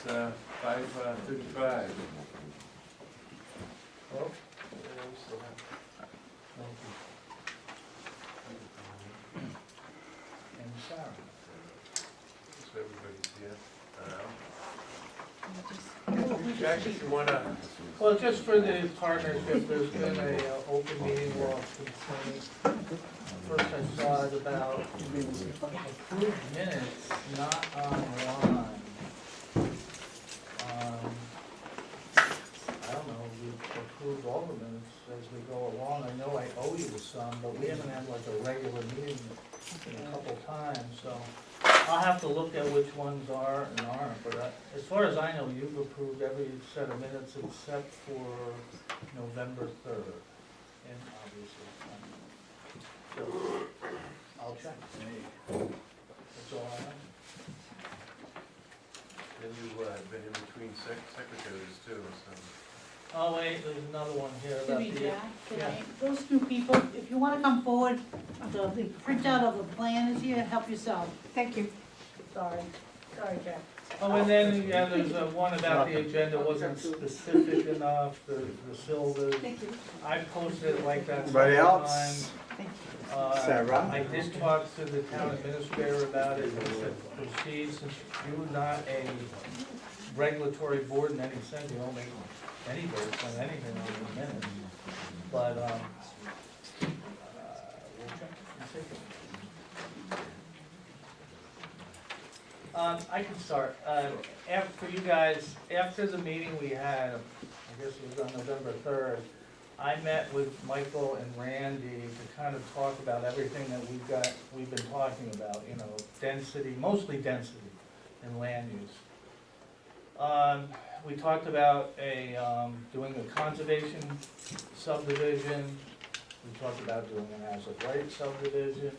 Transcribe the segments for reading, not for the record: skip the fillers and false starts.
5:35. Well, and Sarah. So everybody's here. Jack, if you wanna, Well, just for the partnership, there's been a open meeting law complaint. First I saw it about approved minutes, not online. I don't know, we've approved all the minutes as we go along. I know I owe you some, but we haven't had like a regular meeting in a couple times, so I'll have to look at which ones are and aren't, but as far as I know, you've approved every set of minutes except for November 3rd, and obviously, so, I'll check. That's all I have. then you've been in between secretaries too, so. Oh, wait, there's another one here To about be the, Jack, yeah. those two people, if you wanna come forward, the printout of the plan is here, help yourself. Thank you. Sorry, Jack. Oh, and then, yeah, there's one about the agenda wasn't specific enough, the silver. Thank you. I posted it like that Anybody several else? times. Thank Sarah? I did talk to the town administrator about it, he said, proceed, since you're not a regulatory board in any sense, you don't make any votes on anything on the minutes. But, we'll check and see. I can start. For you guys, after the meeting we had, I guess it was on November 3rd, I met with Michael and Randy to kind of talk about everything that we've been talking about, you know, density, mostly density and land use. We talked about doing a conservation subdivision, we talked about doing an as-of-right subdivision,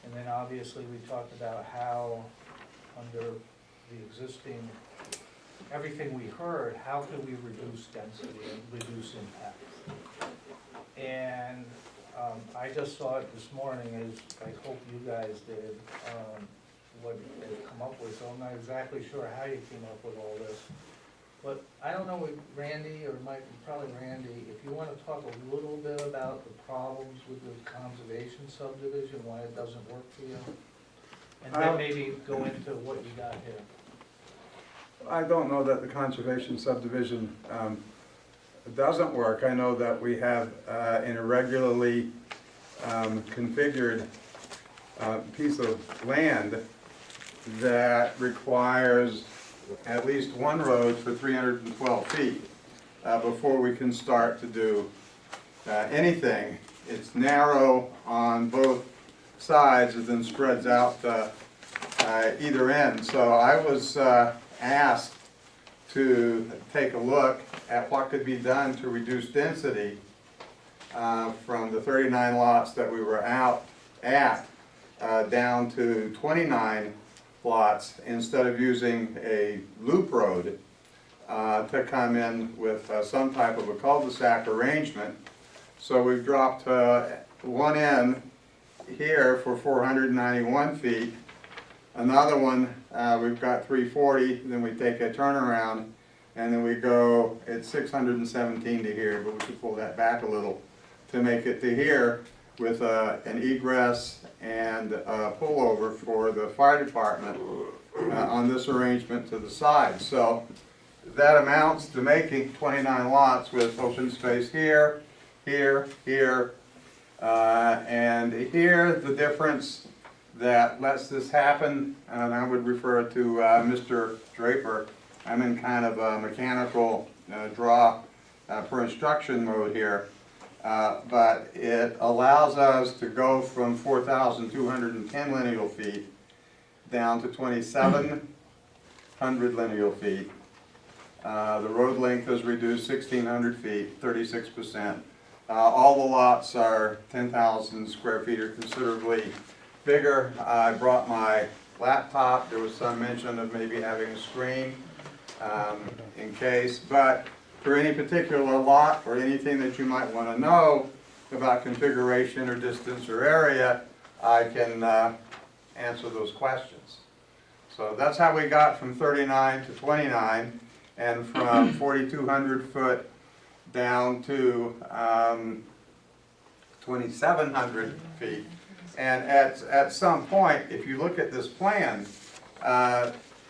and then obviously we talked about how, under the existing, everything we heard, how could we reduce density and reduce impact? And I just saw it this morning, as I hope you guys did, what they've come up with, so I'm not exactly sure how you came up with all this. But I don't know if Randy or Mike, probably Randy, if you want to talk a little bit about the problems with the conservation subdivision, why it doesn't work for you? And then maybe go into what you got here. I don't know that the conservation subdivision doesn't work. I know that we have an irregularly configured piece of land that requires at least one road for 312 feet before we can start to do anything. It's narrow on both sides and then spreads out either end. So I was asked to take a look at what could be done to reduce density from the 39 lots that we were out at down to 29 lots, instead of using a loop road to come in with some type of a cul-de-sac arrangement. So we've dropped one in here for 491 feet. Another one, we've got 340, then we take a turnaround, and then we go at 617 to here, but we should pull that back a little to make it to here with an egress and a pullover for the fire department on this arrangement to the side. So that amounts to making 29 lots with open space here, here, here, and here. The difference that lets this happen, and I would refer to Mr. Draper, I'm in kind of a mechanical draw per instruction mode here, but it allows us to go from 4,210 lineal feet down to 2,700 lineal feet. The road length is reduced 1,600 feet, 36%. All the lots are 10,000 square feet or considerably bigger. I brought my laptop. There was some mention of maybe having a screen in case, but for any particular lot or anything that you might want to know about configuration or distance or area, I can answer those questions. So So that's how we got from 39 to 29, and from 4,200 foot down to 2,700 feet. And at some point, if you look at this plan,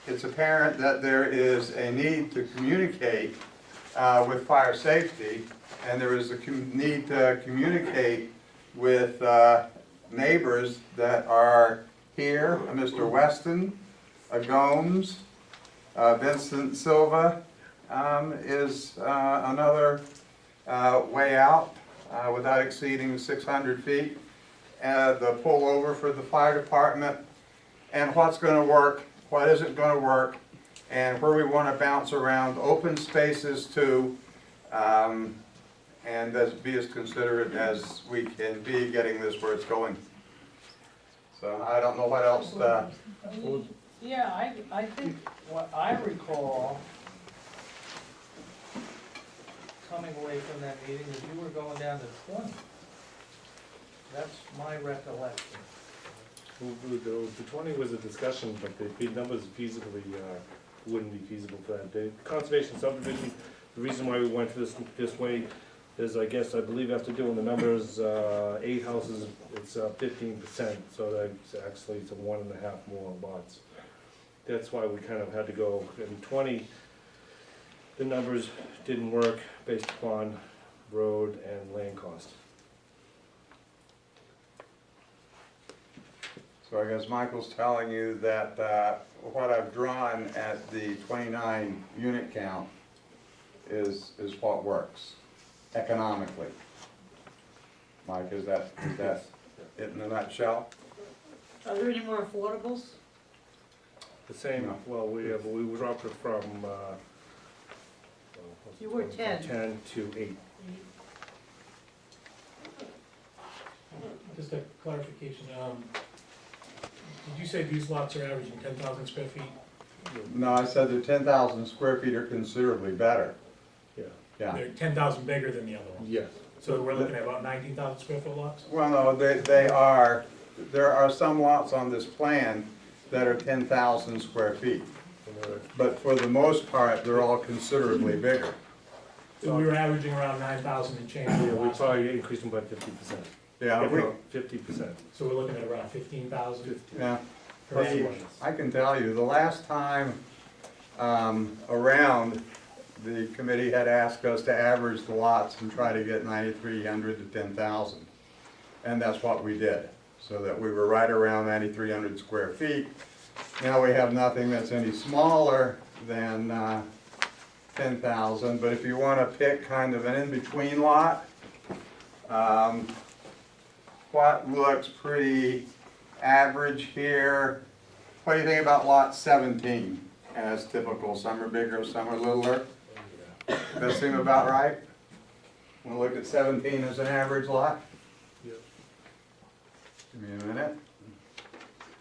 it's apparent that there is a need to communicate with fire safety, and there is a need to communicate with neighbors that are here, Mr. Weston, Gomes, Vincent Silva is another way out without exceeding 600 feet. The pullover for the fire department, and what's going to work, what isn't going to work, and where we want to bounce around open spaces too, and be as considerate as we can be getting this where it's going. So I don't know what else. Yeah, I think what I recall coming away from that meeting is you were going down to 20. That's my recollection. The 20 was a discussion, but the numbers feasibly wouldn't be feasible for that. The conservation subdivision, the reason why we went this way is, I believe after doing the numbers, 8 houses, it's 15%, so that's actually it's 1.5 more lots. That's why we kind of had to go. In 20, the numbers didn't work based upon road and land cost. So I guess Michael's telling you that what I've drawn at the 29 unit count is what works economically. Mike, is that it in a nutshell? Are there any more affordables? The same, No. well, we dropped it from, You were 10. 10 to 8. Just a clarification, did you say these lots are averaging 10,000 square feet? No, I said the 10,000 square feet are considerably better. Yeah. Yeah. They're 10,000 bigger than the other ones? Yes. So we're looking at about 19,000 square foot lots? Well, no, there are some lots on this plan that are 10,000 square feet. But for the most part, they're all considerably bigger. So we were averaging around 9,000 and change. Yeah, we last probably increased them by 50%. Yeah, 50%. So we're looking at around 15,000 yeah. per The- lot. I can tell you, the last time around, the committee had asked us to average the lots and try to get 9,300 to 10,000. And that's what we did, so that we were right around 9,300 square feet. Now we have nothing that's any smaller than 10,000, but if you want to pick kind of an in-between lot, what looks pretty average here, what do you think about lot 17? As typical, some are bigger, some are littler. Does that seem about right? We'll look at 17 as an average lot. Yep. Give me a minute.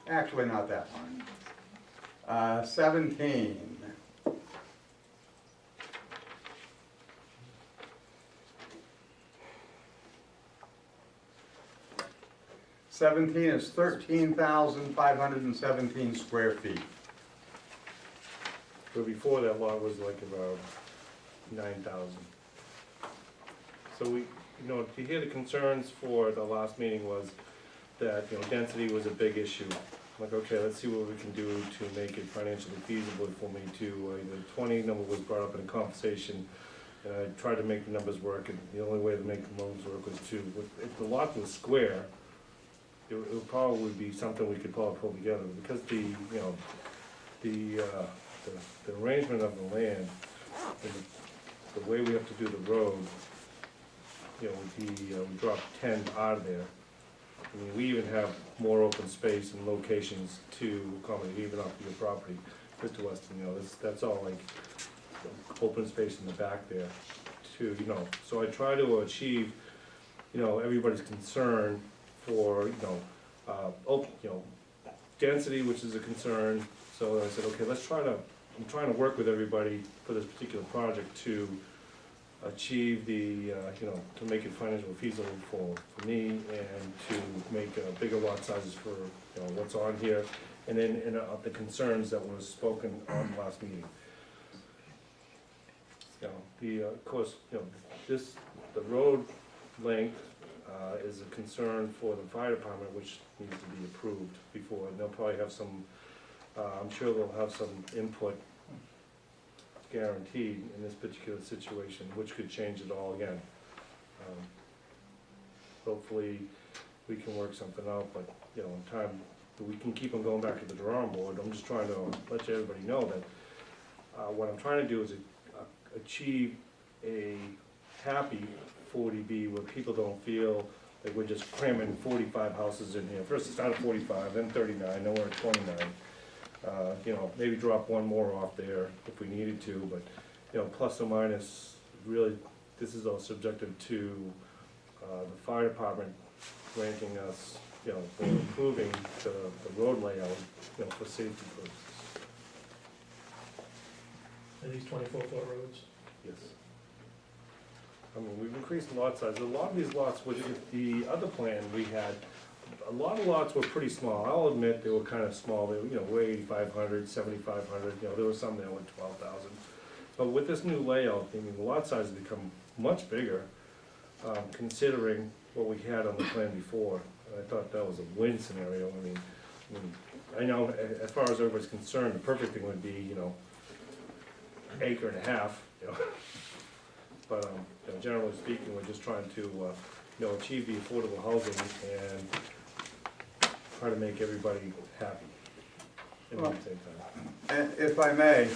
Actually, not that long. 17. Seventeen is 13,517 square feet. But before that lot was like about 9,000. So we, to hear the concerns for the last meeting was that, density was a big issue. Like, okay, let's see what we can do to make it financially feasible for me to, the 20 number was brought up in a conversation, and I tried to make the numbers work, and the only way to make the numbers work was to, if the lot was square, it would probably be something we could probably pull together, because the arrangement of the land, and the way we have to do the road, we dropped 10 out of there. I mean, we even have more open space and locations to accommodate even off of your property, Mr. Weston, that's all like open space in the back there too, So I try to achieve, everybody's concern for, density, which is a concern. So I said, okay, I'm trying to work with everybody for this particular project to achieve the, to make it financially feasible for me, and to make bigger lot sizes for, what's on here, and then, the concerns that was spoken on last meeting. You know, of course, the road length, is a concern for the fire department, which needs to be approved before, and they'll probably have some, I'm sure they'll have some input guaranteed in this particular situation, which could change it all again. Hopefully, we can work something out, but, in time, we can keep on going back to the drawing board. I'm just trying to let everybody know that, what I'm trying to do is achieve a happy 40B where people don't feel like we're just cramming 45 houses in here. First it started at 45, then 39, then we're at 29. Maybe drop one more off there if we needed to, but, plus or minus, really, this is all subjective to the fire department granting us, for improving the road layout, for safety purposes. Are these 24-foot roads? Yes. I mean, we've increased the lot size. A lot of these lots, with the other plan we had, a lot of lots were pretty small. I'll admit they were kind of small. They were 8,500, 7,500, there were some that were 12,000. But with this new layout, I mean, the lot size has become much bigger, considering what we had on the plan before. And I thought that was a win scenario. I know as far as everybody's concerned, the perfect thing would be, acre and a half, But, generally speaking, we're just trying to, achieve the affordable housing and try to make everybody happy at the same time. And if I may,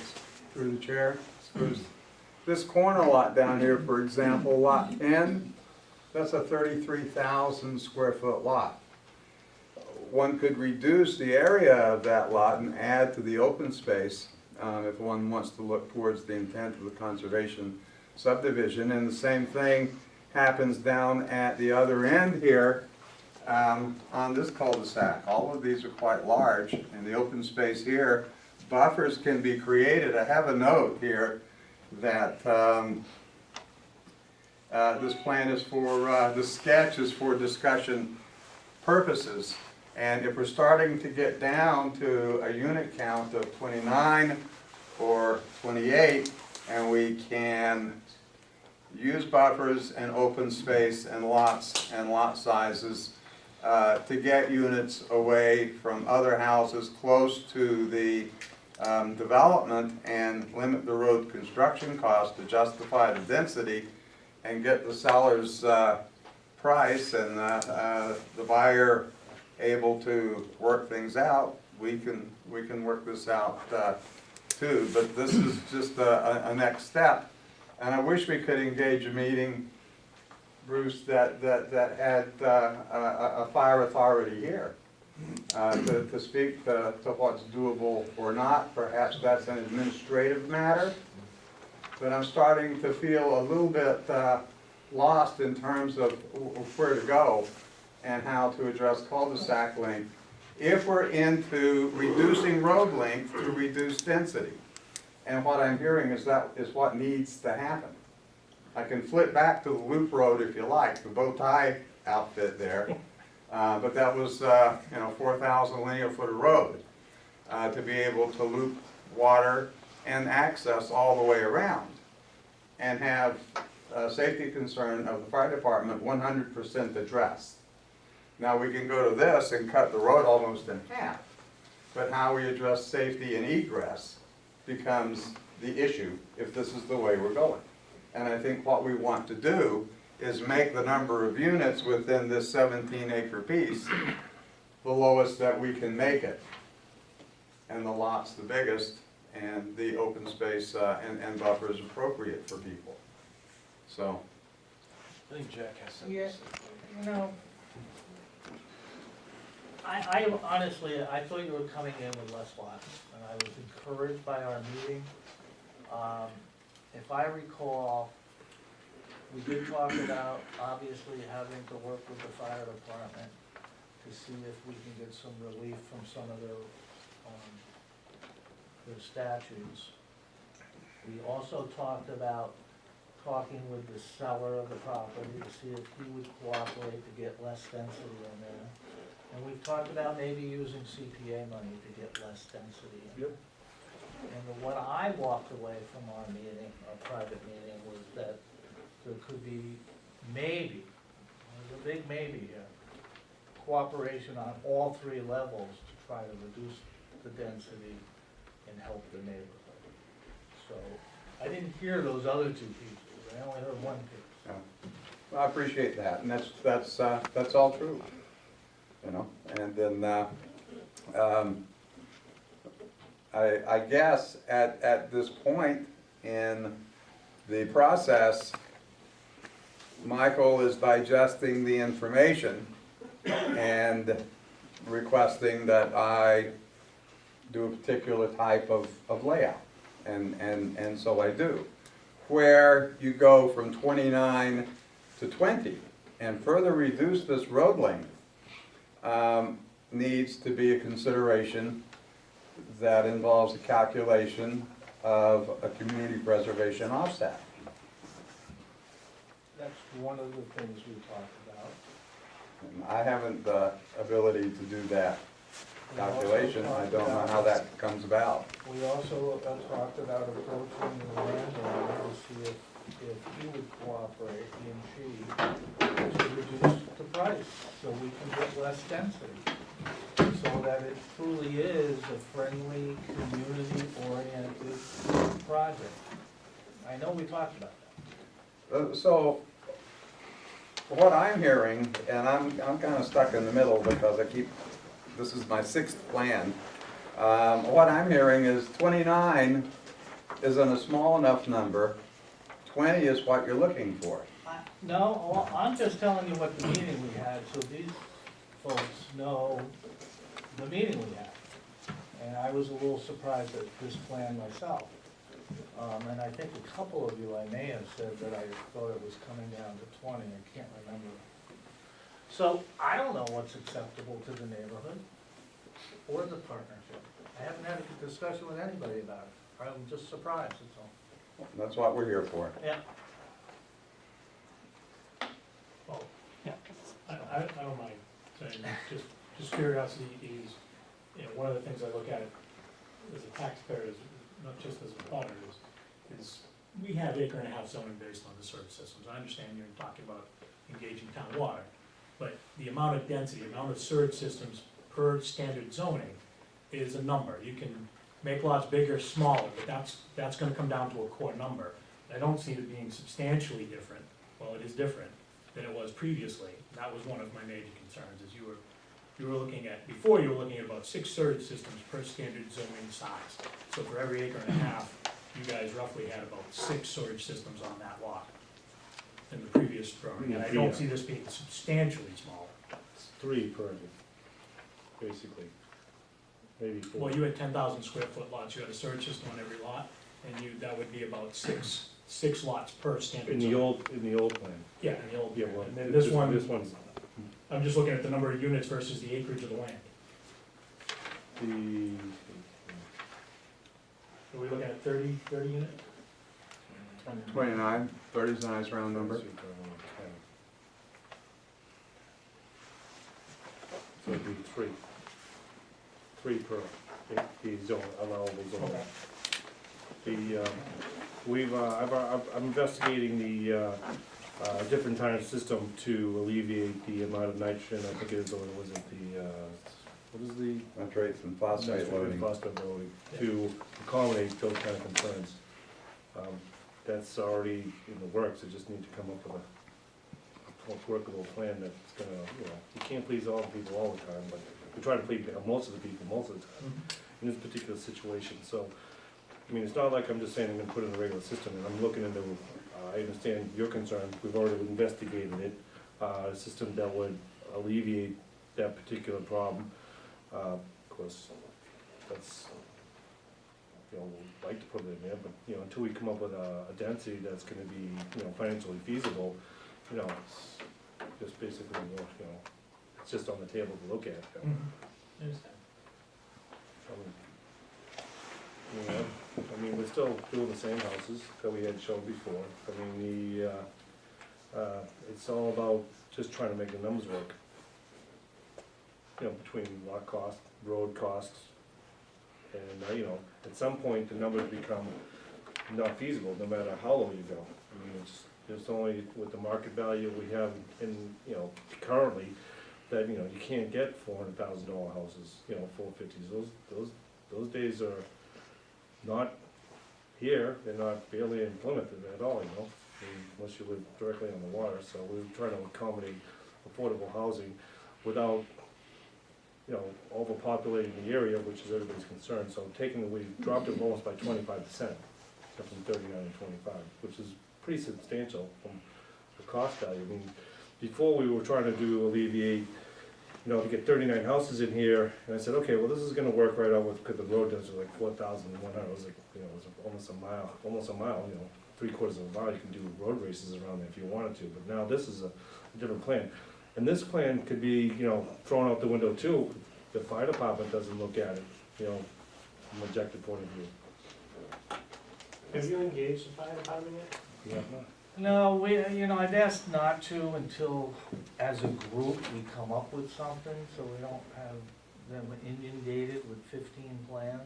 through the chair, Bruce, this corner lot down here, for example, lot 10, that's a 33,000 square foot lot. One could reduce the area of that lot and add to the open space if one wants to look towards the intent of the conservation subdivision. And the same thing happens down at the other end here on this cul-de-sac. All of these are quite large, and the open space here, buffers can be created. I have a note here that this plan is for, the sketch is for discussion purposes. And if we're starting to get down to a unit count of 29 or 28, and we can use buffers and open space and lots and lot sizes to get units away from other houses close to the development and limit the road construction cost to justify the density and get the seller's price and the buyer able to work things out, we can work this out too. But this is just a next step, and I wish we could engage a meeting, Bruce, that had a fire authority here to speak to what's doable or not. Perhaps that's an administrative matter, but I'm starting to feel a little bit lost in terms of where to go and how to address cul-de-sac length if we're into reducing road length to reduce density. And what I'm hearing is that is what needs to happen. I can flip back to the loop road if you like, the bow tie outfit there, but that was 4,000 linear foot of road to be able to loop water and access all the way around and have safety concern of the fire department 100% addressed. Now we can go to this and cut the road almost in half, but how we address safety and egress becomes the issue if this is the way we're going. And I think what we want to do is make the number of units within this 17-acre piece the lowest that we can make it, and the lots the biggest, and the open space and buffers appropriate for people. So. I think Jack has something Yeah, to say. I honestly, I thought you were coming in with less lots, and I was encouraged by our meeting. If I recall, we did talk about obviously having to work with the fire department to see if we can get some relief from some of their statutes. We also talked about talking with the seller of the property to see if he would cooperate to get less density in there. And we've talked about maybe using CPA money to get less density. Yep. And what I walked away from our meeting, our private meeting, was that there could be maybe, there's a big maybe here, cooperation on all three levels to try to reduce the density and help the neighborhood. So, I didn't hear those other two pieces, I only heard one piece. Yeah. Well, I appreciate that, and that's all true, you know, and then, I guess at this point in the process, Michael is digesting the information and requesting that I do a particular type of layout, and so I do. Where you go from 29 to 20 and further reduce this road length needs to be a consideration that involves a calculation of a community preservation offset. That's one of the things we talked about. And I haven't the ability to do that calculation. I don't know how that comes about. We also talked about approaching the landowner to see if he would cooperate, he and she, to reduce the price, so we can get less density. So that it truly is a friendly, community-oriented project. I know we talked about that. So, what I'm hearing, and I'm kind of stuck in the middle because this is my sixth plan. What I'm hearing is 29 isn't a small enough number, 20 is what you're looking for. No, well, I'm just telling you what the meeting we had, so these folks know the meeting we had. And I was a little surprised at this plan myself. And I think a couple of you, I may have said that I thought it was coming down to 20, I can't remember. So, I don't know what's acceptable to the neighborhood or the partnership. I haven't had a discussion with anybody about it. I'm just surprised, that's all. That's what we're here for. Yeah. Oh, I don't mind saying, just curiosity is, you know, one of the things I look at as a taxpayer, is not just as a butter, is we have acre and a half zoning based on the service systems. I understand you're talking about engaging town water, but the amount of density, the amount of surge systems per standard zoning is a number. You can make lots bigger, smaller, but that's gonna come down to a core number. I don't see it being substantially different, well, it is different than it was previously. That was one of my major concerns, is you were looking at, before you were looking at about 6 surge systems per standard zoning size. So for every acre and a half, you guys roughly had about 6 storage systems on that lot in the previous drawing. And I don't see this being substantially smaller. It's 3 per acre, basically, maybe 4. Well, you had 10,000 square foot lots, you had a surge system on every lot, and that would be about six lots per standard In zone. the old plan. Yeah, in the old, Yeah, well, and then this one's, I'm just looking at the number of units versus the acreage of the land. Are we looking at 30 units? 29, 30 is a nice round number. So it'd be 3 per, the zone, allowable zone. Okay. I'm investigating the different kind of system to alleviate the amount of nitrogen, I think it is, or was it what is the? Nitrates and phosphate loading. Phosphate loading, to accommodate those kind of concerns. That's already in the works, I just need to come up with a workable plan that's gonna, you can't please all the people all the time, but we try to please most of the people most of the time in this particular situation. So, I mean, it's not like I'm just saying I'm gonna put in a regular system, and I'm looking into, I understand your concern, we've already investigated it, a system that would alleviate that particular problem. Of course, that's, we'd like to put it in there, but, until we come up with a density that's gonna be, financially feasible, it's just basically, it's just on the table to look at. I understand. I mean, we're still doing the same houses that we had shown before. I mean, it's all about just trying to make the numbers work. you know, between lot cost, road costs, and, you know, at some point, the numbers become not feasible, no matter how low you go. I mean, it's only with the market value we have in, you know, currently, that, you know, you can't get $400,000 houses, you know, 450s. Those days are not here, they're not barely in Plymouth at all, you know, unless you live directly on the water. So we're trying to accommodate affordable housing without, you know, overpopulating the area, which is everybody's concern. So we dropped it almost by 25%, from 39 to 25, which is pretty substantial from the cost value. I mean, before we were trying to alleviate, you know, to get 39 houses in here, and I said, okay, well, this is gonna work right out with, because the road does like 4,100, it was like, you know, it was almost a mile, you know, 3/4 of a mile, you can do road races around there if you wanted to, but now this is a different plan. And this plan could be, you know, thrown out the window too, if the fire department doesn't look at it, you know, from an objective point of view. Have you engaged the fire department yet? Yeah. No, I've asked not to until, as a group, we come up with something, so we don't have them inundated with 15 plans.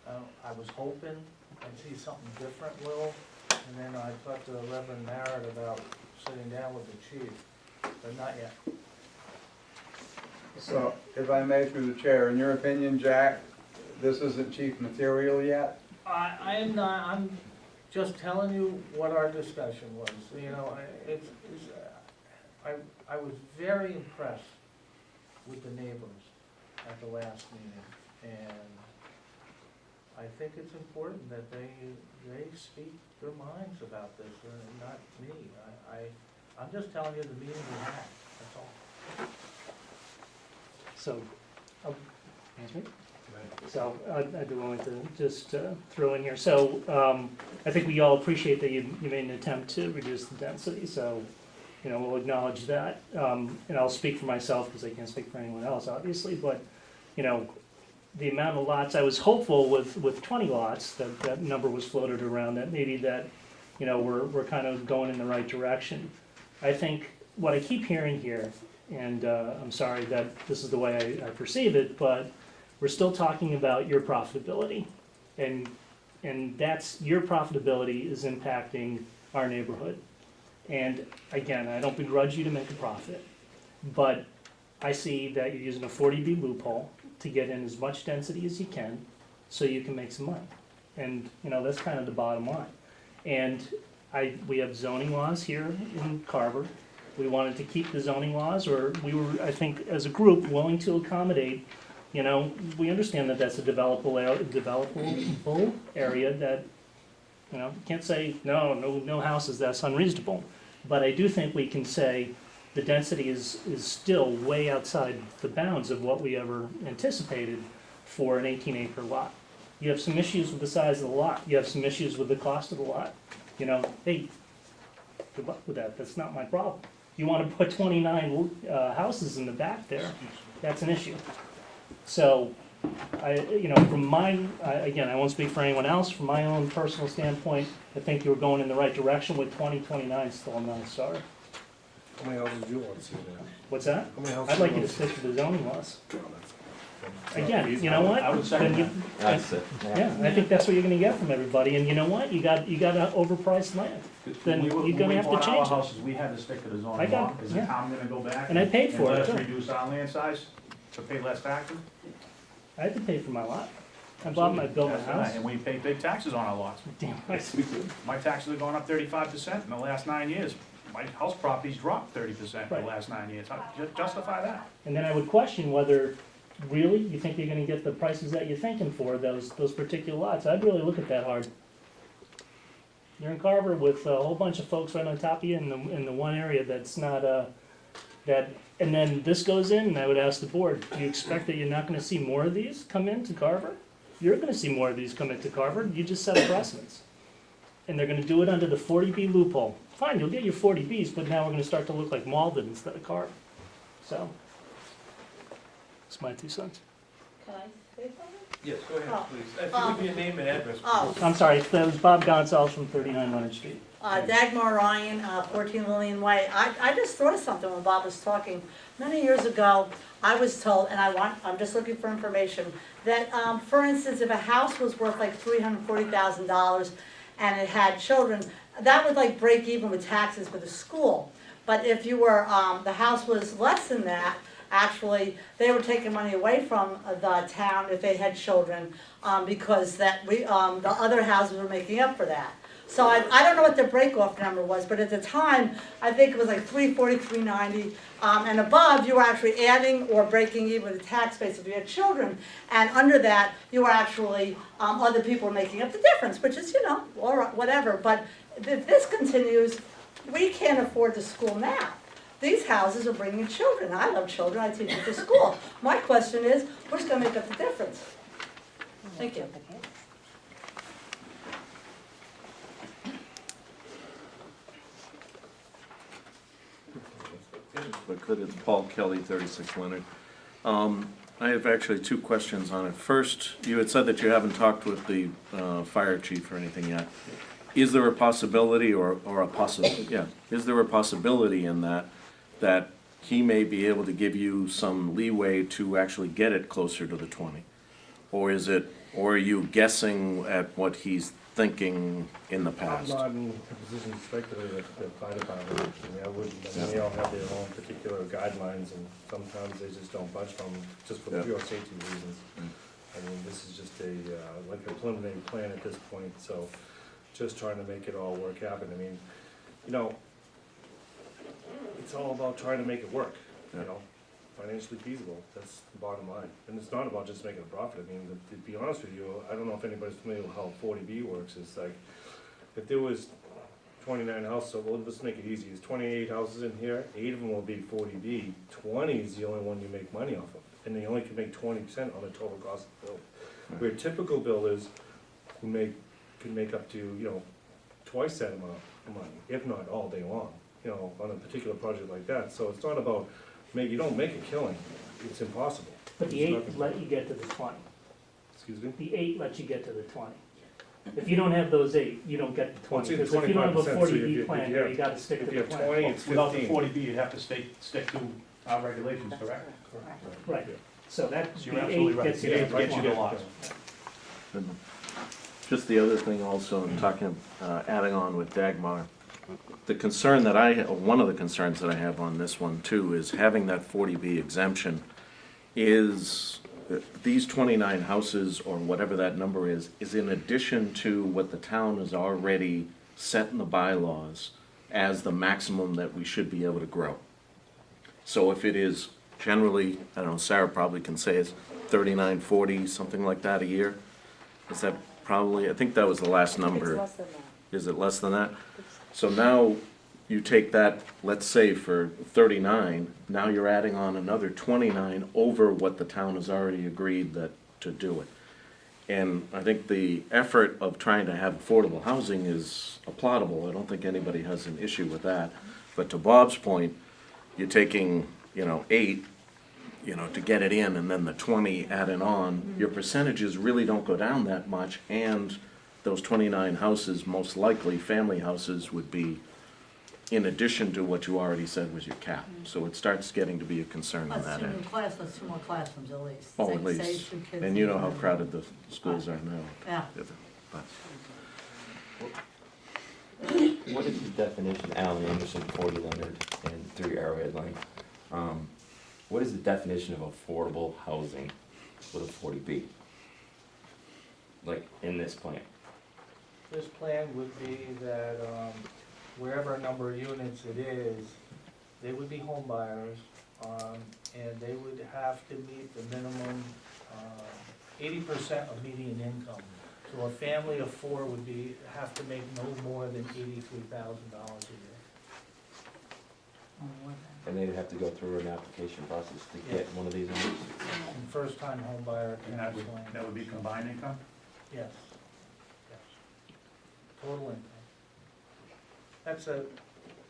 I was hoping I'd see something different, Will, and then I talked to Reverend Merritt about sitting down with the chief, but not yet. So, if I may, through the chair, in your opinion, Jack, this isn't chief material yet? I am not, I'm just telling you what our discussion was, you know, I was very impressed with the neighbors at the last meeting, and I think it's important that they speak their minds about this, not me. I'm just telling you the meeting we had, that's all. So, so I'd be willing to just throw in here. So I think we all appreciate that you made an attempt to reduce the density, so, you know, we'll acknowledge that. And I'll speak for myself, because I can't speak for anyone else, obviously, but, you know, the amount of lots, I was hopeful with 20 lots, that number was floated around, that maybe that, you know, we're kind of going in the right direction. I think what I keep hearing here, and I'm sorry that this is the way I perceive it, but we're still talking about your profitability. And that's, your profitability is impacting our neighborhood. And again, I don't begrudge you to make a profit, but I see that you're using a 40B loophole to get in as much density as you can so you can make some money. And, you know, that's kind of the bottom line. And we have zoning laws here in Carver. We wanted to keep the zoning laws, or we were, I think, as a group, willing to accommodate. You know, we understand that that's a developable area that, you know, can't say, no houses, that's unreasonable. But I do think we can say the density is still way outside the bounds of what we ever anticipated for an 18-acre lot. You have some issues with the size of the lot. You have some issues with the cost of the lot. You know, hey, good luck with that. That's not my problem. You want to put 29 houses in the back there, that's an issue. So, you know, from again, I won't speak for anyone else, from my own personal standpoint, I think you're going in the right direction with 2029 still a non-starter. How many houses do you want to see there? What's that? How many houses I'd like do you you to want stick to the zoning laws. see? Again, you know what? I would second Then you- That's it. Yeah, I think that's what you're gonna get from everybody, and you know what? You got overpriced land. Then you're gonna have to change When we bought our it. houses, we had to stick to the I zoning got law. it, Is the yeah. town gonna go back? And I paid for and it, let us too. reduce our land size to pay less taxes? I had to pay for my lot. I built my That's right, house. And we pay big taxes on our lots. Damn right. My taxes have gone up 35% in the last 9 years. My house property's dropped 30% in Right. the last 9 years. How justify that? And then I would question whether, really, you think you're gonna get the prices that you're thinking for those particular lots? I'd really look at that hard. You're in Carver with a whole bunch of folks right on top of you in the one area that's not, and then this goes in, and I would ask the board, do you expect that you're not gonna see more of these come into Carver? You're gonna see more of these come into Carver, you just set a precedence. And they're gonna do it under the 40B loophole. Fine, you'll get your 40Bs, but now we're gonna start to look like Malden instead of Carver. So, that's my 2 cents. Can I say something? Yes, go ahead, Oh. please. If you give me your name and address. Oh. please. I'm sorry, that was Bob Gonzalez from 39 Leonard Street. Dagmar Ryan, 14 Lillian Way. I just thought of something when Bob was talking. Many years ago, I was told, and I'm just looking for information, that, for instance, if a house was worth like $340,000 and it had children, that would like break even with taxes for the school. But if you were, the house was less than that, actually, they were taking money away from the town if they had children, because the other houses were making up for that. So I don't know what the break-off number was, but at the time, I think it was like $340, $390, and above, you were actually adding or breaking even with the tax base if you had children, and under that, you were actually, other people were making up the difference, which is, all right, whatever, but if this continues, we can't afford the school now. These houses are bringing children. I love children, I teach at the school. My question is, who's gonna make up the difference? Thank you. If I could, it's Paul Kelly, 36 Leonard. I have actually two questions on it. First, you had said that you haven't talked with the fire chief or anything yet. Is there a possibility is there a possibility in that he may be able to give you some leeway to actually get it closer to the 20? Or are you guessing at what he's thinking in the I'm past? not in a position to speculate at the fire department. I wouldn't, they all have their own particular guidelines, and sometimes they just don't budge from, just for Yeah. pure safety reasons. I mean, this is just like a preliminary plan at this point, so just trying to make it all work happen. I mean, it's all about trying to make it work, financially feasible, that's the bottom line. And it's not about just making a profit. I mean, to be honest with you, I don't know if anybody's familiar with how 40B works. It's like, if there was 29 houses, so let's make it easy. There's 28 houses in here, 8 of them will be 40B, 20 is the only one you make money off of. And they only can make 20% on the total cost of the build. Where typical builders who can make up to, twice that amount of money, if not all day long, on a particular project like that. So it's not about, you don't make a killing, it's impossible. But the It's 8 not- let you get to the 20. Excuse me? The 8 lets you get to the 20. If you don't have those 8, you don't get the Well, 20. it's Because if you don't have a 25%, so if 40B you- plan, if you there have- you gotta stick to If the you have plan. 20, it's Without the 15. 40B, you'd have to stick to our regulations, correct? Right, so that, So you're the absolutely 8 right. gets you Yeah, to it the gets you 20. the lots. Just the other thing also, in talking, adding on with Dagmar, the concern that one of the concerns that I have on this one too is having that 40B exemption is these 29 houses, or whatever that number is in addition to what the town has already set in the bylaws as the maximum that we should be able to grow. So if it is generally, I don't know, Sarah probably can say it's 39, 40, something like that a year, is that probably, I think that was the last number. It's less than that. Is it less than that? So now you take that, let's say for 39, now you're adding on another 29 over what the town has already agreed to do it. And I think the effort of trying to have affordable housing is applaudable. I don't think anybody has an issue with that. But to Bob's point, you're taking, 8, to get it in, and then the 20 added on, your percentages really don't go down that much, and those 29 houses, most likely, family houses, would be in addition to what you already said was your cap. So it starts getting to be a concern on That's that 2 new end. that's 2 more classrooms at least. Oh, Say- at least. say 2 kids And you know how in- crowded the schools are now. Yeah. But- What is the definition, Alan Anderson, 40 Leonard, and 3 Arrowhead Lane? What is the definition of affordable housing with a 40B? Like, in this plan? This plan would be that wherever number of units it is, they would be home buyers, and they would have to meet the minimum 80% of median income. So a family of 4 would have to make no more than $83,000 a year. And they'd have to go through an application process to get one of these numbers? And first-time home buyer And tax that lane. would be combined income? Yes. Yes. Total income. That's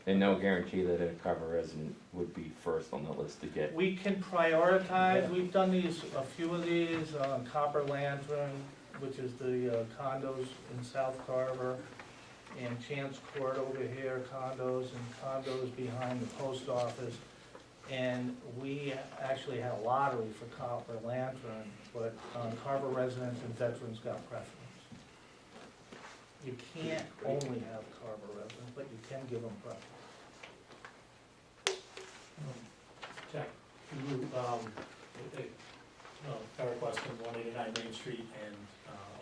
And no guarantee that a Carver resident would be first on the list to get? we can prioritize, we've done a few of these, Copper Lantern, which is the condos in South Carver. and Chance Court over here, condos, and condos behind the post office. And we actually had a lottery for Copper Lantern, but Carver residents and veterans got preference. You can't only have Carver residents, but you can give them preference. Jack, can you, Eric Weston, 189 Main Street, and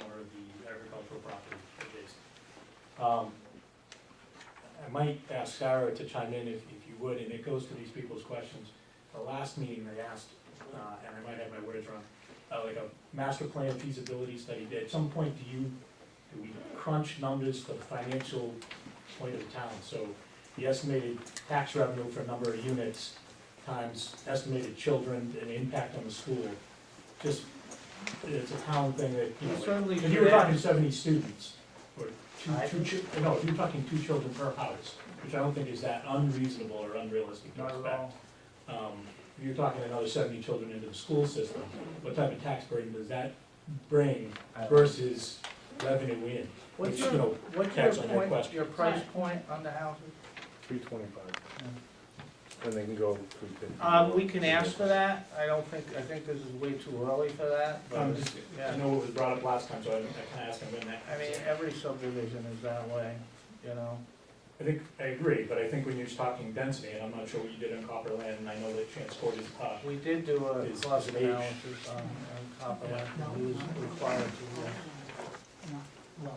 owner of the agricultural property adjacent. I might ask Sarah to chime in if you would, and it goes to these people's questions. The last meeting they asked, and I might have my words wrong, like a master plan feasibility study. At some point, do we crunch numbers for the financial point of the town? So the estimated tax revenue for a number of units times estimated children and impact on the school. Just, it's a town thing that, you know, Certainly if you were talking 70 students, or if you're talking 2 children per house, which I don't think is that unreasonable or unrealistic to Not at expect. all. If you're talking another 70 children into the school system, what type of tax burden does that bring versus revenue in? What's Which, you know, What's tax your on your point, question. your price point on the houses? 325, and they can go 350. We can ask for that, I think this is way too early for that, but, I know it was brought up last time, so I can ask them when that. I mean, every subdivision is that way, you know? I agree, but I think when you're talking density, and I'm not sure what you did on Copperland, and I know that Transport is, We did do a Is cost age. analysis on Copperland, he was required to,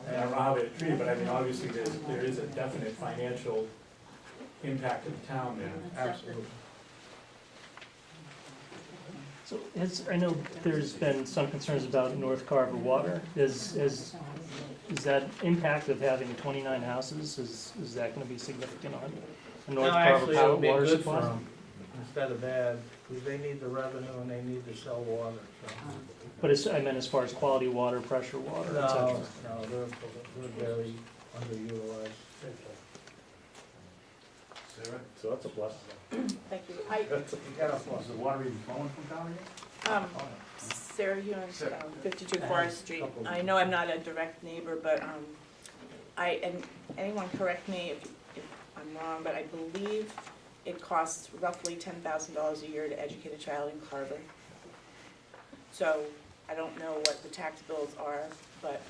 and I don't know how they're treated, but I mean, obviously, there is a definite financial impact to the town there. absolutely. So I know there's been some concerns about North Carver water. Is that impact of having 29 houses, is that gonna be significant on the North No, Carver actually, it power would be water good for supply? them, instead of bad, because they need the revenue and they need to sell water, so. But I meant as far as quality water, pressure water, et cetera. No, they're very underutilized. Sarah? So that's a blessing. Thank you. You gotta plus Is the water even flowing from down here? Sarah Hewens, Sarah. 52 Forest Street. I know I'm not a direct neighbor, but and anyone correct me if I'm wrong, but I believe it costs roughly $10,000 a year to educate a child in Carver. So I don't know what the tax bills are, but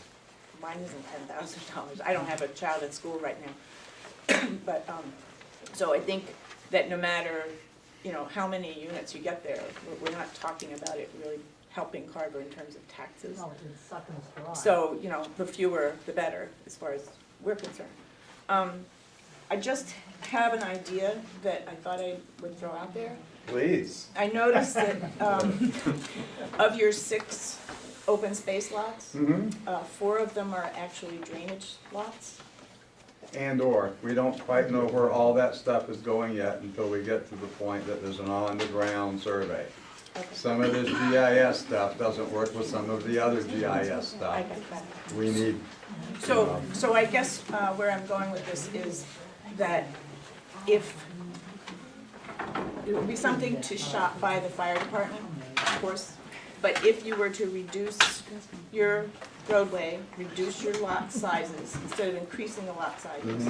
mine isn't $10,000. I don't have a child in school right now. But, so I think that no matter, you know, how many units you get there, we're not talking about it really helping Carver in terms of taxes. No, it's sucking us dry. So, you know, the fewer, the better, as far as we're concerned. I just have an idea that I thought I would throw out there. Please. I noticed that of your 6 open space lots, 4 of them are actually drainage lots. And/or, we don't quite know where all that stuff is going yet until we get to the point that there's an all-underground survey. Okay. Some of this GIS stuff doesn't work with some of the other GIS stuff. I got that. We need, So I guess where I'm going with this is that if, it would be something to shop by the fire department, of course, but if you were to reduce your roadway, reduce your lot sizes, instead of increasing the lot sizes,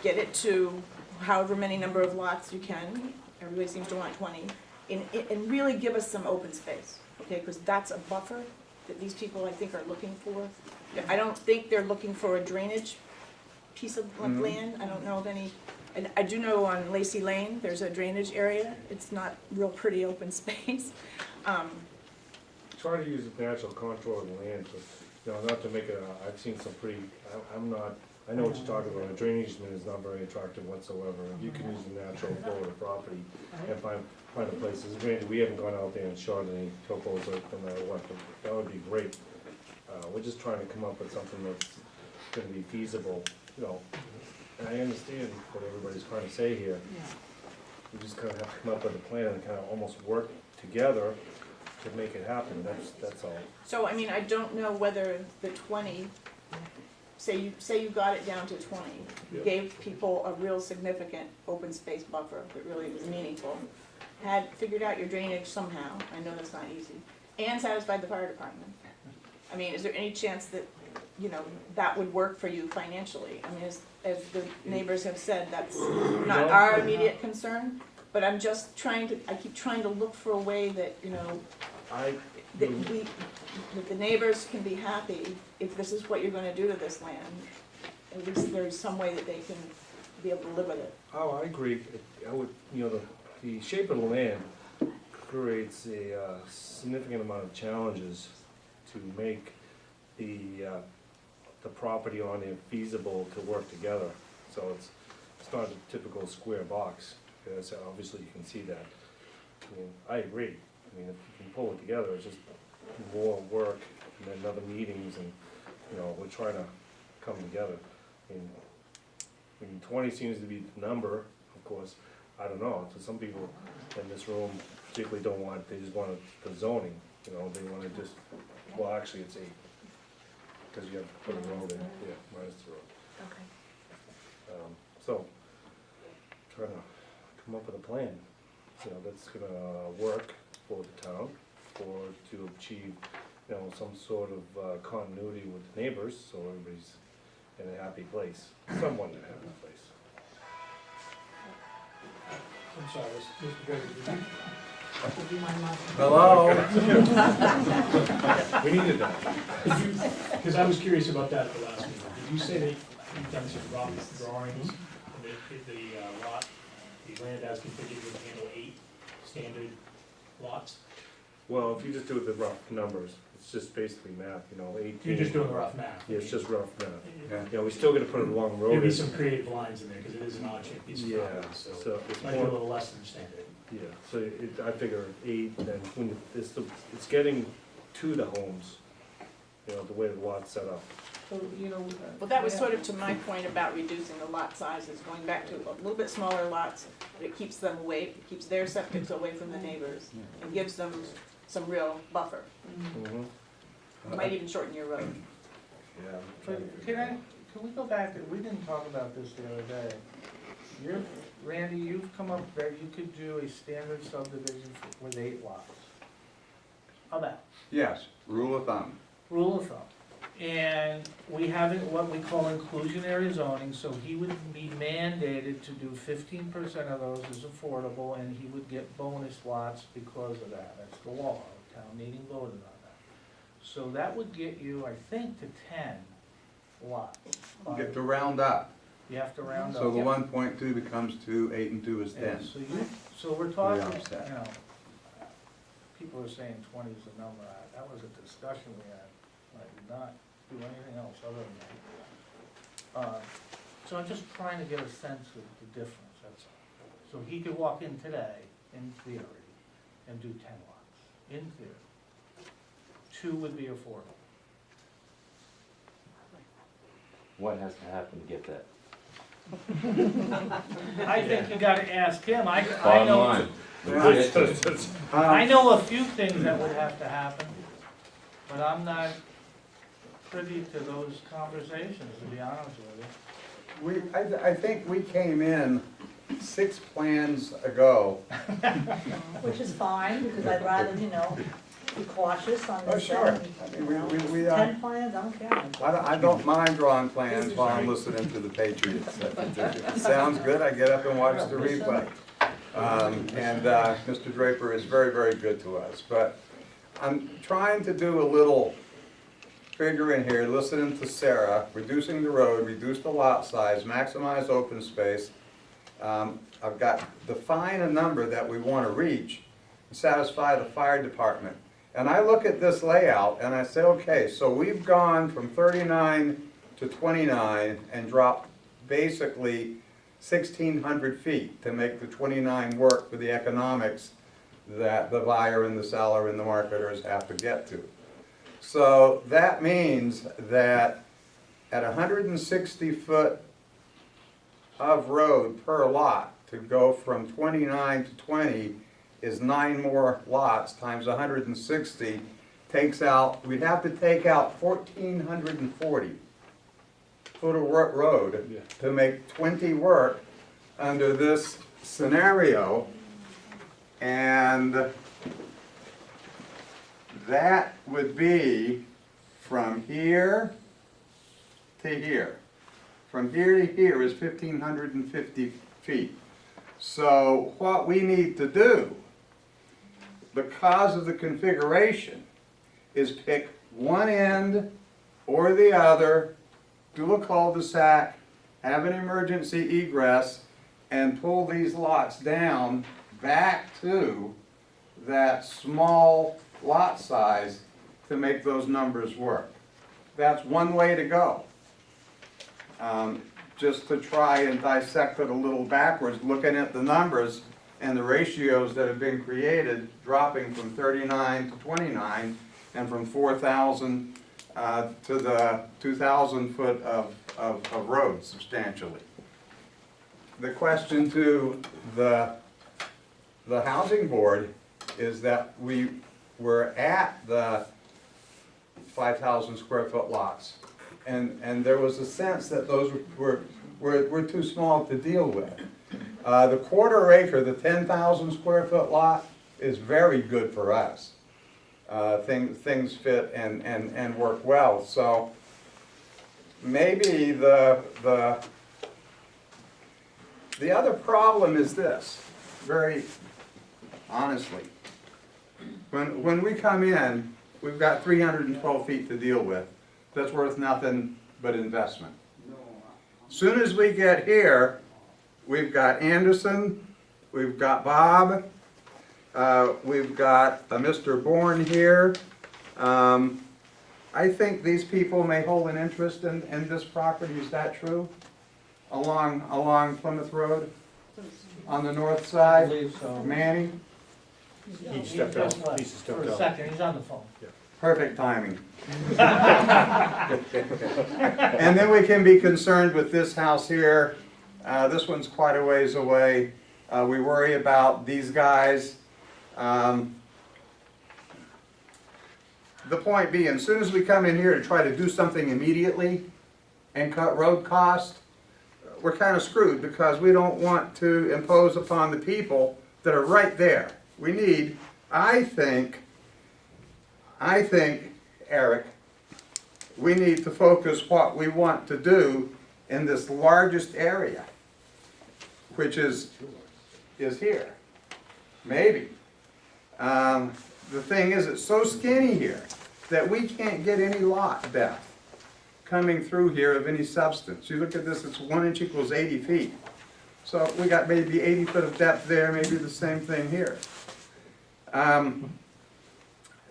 get it to however many number of lots you can, everybody seems to want 20, and really give us some open space, okay, because that's a buffer that these people, I think, are looking for. I don't think they're looking for a drainage piece of land, I don't know of any, and I do know on Lacey Lane, there's a drainage area, it's not real pretty open space. Try to use natural contour of the land, but, you know, not to make it, I've seen some pretty, I'm not, I know what you're talking about, a drainage easement is not very attractive whatsoever. If you can use the natural flow of the property and find a place, granted, we haven't gone out there and shot any topos or no matter what, but that would be great. We're just trying to come up with something that's gonna be feasible, you know, and I understand what everybody's trying to say here. We just kinda have to come up with a plan and kinda almost work together to make it happen, that's all. So, I mean, I don't know whether the 20, say you got it down to 20, you Yeah. gave people a real significant open space buffer that really was meaningful, had figured out your drainage somehow, I know that's not easy, and satisfied the fire department. I mean, is there any chance that you know, that would work for you financially. I mean, as the neighbors have said, that's not our immediate concern, but I'm just I keep trying to look for a way that, you know, that the neighbors can be happy if this is what you're gonna do to this land. At least there's some way that they can be able to live with it. Oh, I agree. I would, the shape of the land creates a significant amount of challenges to make the property on it feasible to work together. So it's not a typical square box. Yes, obviously you can see that. I mean, I agree. I mean, if you can pull it together, it's just more work and then other meetings and, we're trying to come together. I mean, 20 seems to be the number, of course. I don't know. So some people in this room particularly don't want, they just want the zoning, they want to just, well, actually it's 8. Because you have to put a road in, minus the road. Okay. So, trying to come up with a plan, that's gonna work for the town, to achieve, some sort of continuity with the neighbors, so everybody's in a happy place, somewhat in a happy place. I'm sorry, Mr. Draper, did you? Would you mind not- Hello? We needed that. Because I was curious about that at the last meeting. Did you say that you've done some rough drawings, and that the lot, the land as configured would handle 8 standard lots? Well, if you just do the rough numbers, it's just basically math, 18. You're just doing the rough math? Yeah, it's just rough math. Yeah. We still gotta put it along the road. Maybe some creative lines in there, because it is an odd-shaped piece of Yeah, property, so so it's it might be a more, little less than standard. yeah, so I figure 8, and when it's getting to the homes, the way the lot's set up. So, Well, that was sort of to my point about reducing the lot sizes, going back to a little bit smaller lots, but it keeps them away, it keeps their septics away from the neighbors, and gives them some real buffer. Mm-hmm. It might even shorten your road. Yeah. Can we go back, we didn't talk about this the other day. Randy, you've come up that you could do a standard subdivision with 8 lots. How about? Yes, rule of thumb. Rule of thumb. And we have what we call inclusionary zoning, so he would be mandated to do 15% of those as affordable, and he would get bonus lots because of that. That's the law. Town meeting voted on that. So that would get you, I think, to 10 lots. You get to round up. You have to round up. So the 1.2 becomes 2, 8 and 2 is Yeah, 10. so we're talking, offset. people are saying 20 is the number. That was a discussion we had. I did not do anything else other than that. So I'm just trying to get a sense of the difference, that's all. So he could walk in today, in theory, and do 10 lots, in theory. 2 would be affordable. What has to happen to get that? I think you gotta ask him. I Bottom know, line. I know a few things that would have to happen, but I'm not privy to those conversations, to be honest with you. I think we came in 6 plans ago. Which is fine, because I'd rather, be cautious on Oh, this. sure. And, I mean, we 10 plans, I don't care. I don't mind drawing plans while I'm listening to the Patriots. If it sounds good, I get up and watch the replay. And Mr. Draper is very, very good to us. But I'm trying to do a little figuring here, listening to Sarah, reducing the road, reduce the lot size, maximize open space. I've got, define a number that we want to reach, satisfy the fire department. And I look at this layout and I say, okay, so we've gone from 39 to 29 and dropped basically 1,600 feet to make the 29 work for the economics that the buyer and the seller and the marketers have to get to. So that means that at 160 foot of road per lot, to go from 29 to 20 is 9 more lots times 160, takes out, we'd have to take out 1,440 foot of road to make 20 work under this scenario. And that would be from here to here. From here to here is 1,550 feet. So what we need to do, because of the configuration, is pick one end or the other, do a cul-de-sac, have an emergency egress, and pull these lots down back to that small lot size to make those numbers work. That's one way to go. Just to try and dissect it a little backwards, looking at the numbers and the ratios that have been created, dropping from 39 to 29 and from 4,000 to the 2,000 foot of road substantially. The question to the housing board is that we were at the 5,000 square foot lots. And there was a sense that those were too small to deal with. The quarter acre, the 10,000 square foot lot is very good for us. Things fit and work well. So maybe the other problem is this, very honestly. When we come in, we've got 312 feet to deal with. That's worth nothing but investment. Soon as we get here, we've got Anderson, we've got Bob, we've got Mr. Bourne here. I think these people may hold an interest in this property. Is that true? Along Plymouth Road, on the north I side? believe so. Manny? He stepped out. He For stepped a out. second, he's on the phone. Perfect timing. And then we can be concerned with this house here. This one's quite a ways away. We worry about these guys. The point being, as soon as we come in here to try to do something immediately and cut road costs, we're kind of screwed because we don't want to impose upon the people that are right there. We need, I think, Eric, we need to focus what we want to do in this largest area, which is here, maybe. The thing is, it's so skinny here that we can't get any lot depth coming through here of any substance. You look at this, it's 1 inch equals 80 feet. So we got maybe 80 foot of depth there, maybe the same thing here.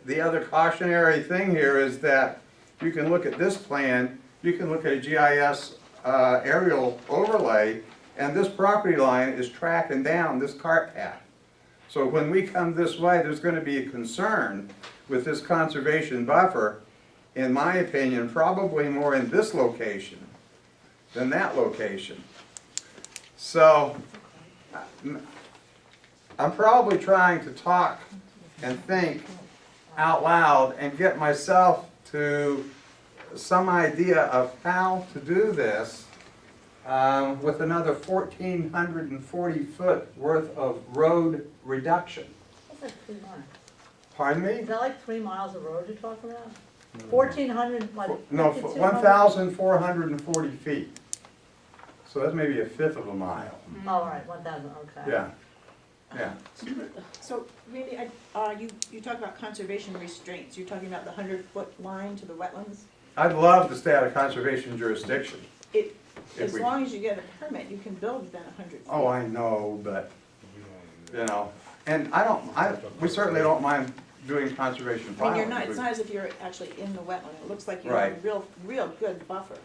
The other cautionary thing here is that you can look at this plan, you can look at a GIS aerial overlay, and this property line is tracking down this cart path. So when we come this way, there's going to be a concern with this conservation buffer, in my opinion, probably more in this location than that location. So I'm probably trying to talk and think out loud and get myself to some idea of how to do this with another 1,440 foot worth of road reduction. That's like 3 miles. Pardon me? Is that like 3 miles of road you're talking about? 1,400, what? No, 5,200? 1,440 feet. So that's maybe a fifth of a mile. Oh, all right, 1,000, okay. Yeah, yeah. So, Randy, you talk about conservation restraints, you're talking about the 100-foot line to the wetlands? I'd love to stay out of conservation jurisdiction. If As we- long as you get a permit, you can build within 100 feet. Oh, I know, but, you know, and we certainly don't mind doing conservation I mean, filing. you're not, it's not as if you're actually in the wetland, it looks like you're in Right. a real good buffer.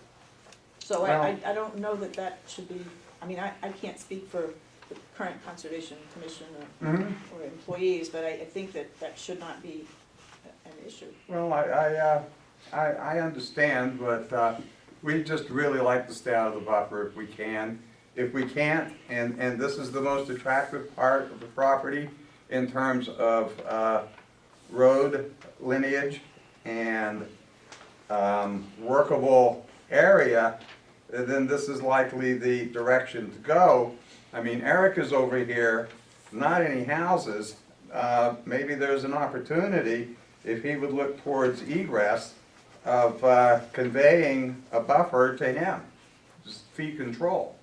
So Well- I don't know that should be, I mean, I can't speak for the current Conservation Commission Mhm. or employees, but I think that should not be an issue. Well, I understand, but we just really like to stay out of the buffer if we can. If we can't, and this is the most attractive part of the property in terms of road lineage and workable area, then this is likely the direction to go. I mean, Eric is over here, not any houses. Maybe there's an opportunity if he would look towards egress of conveying a buffer to him, just fee control.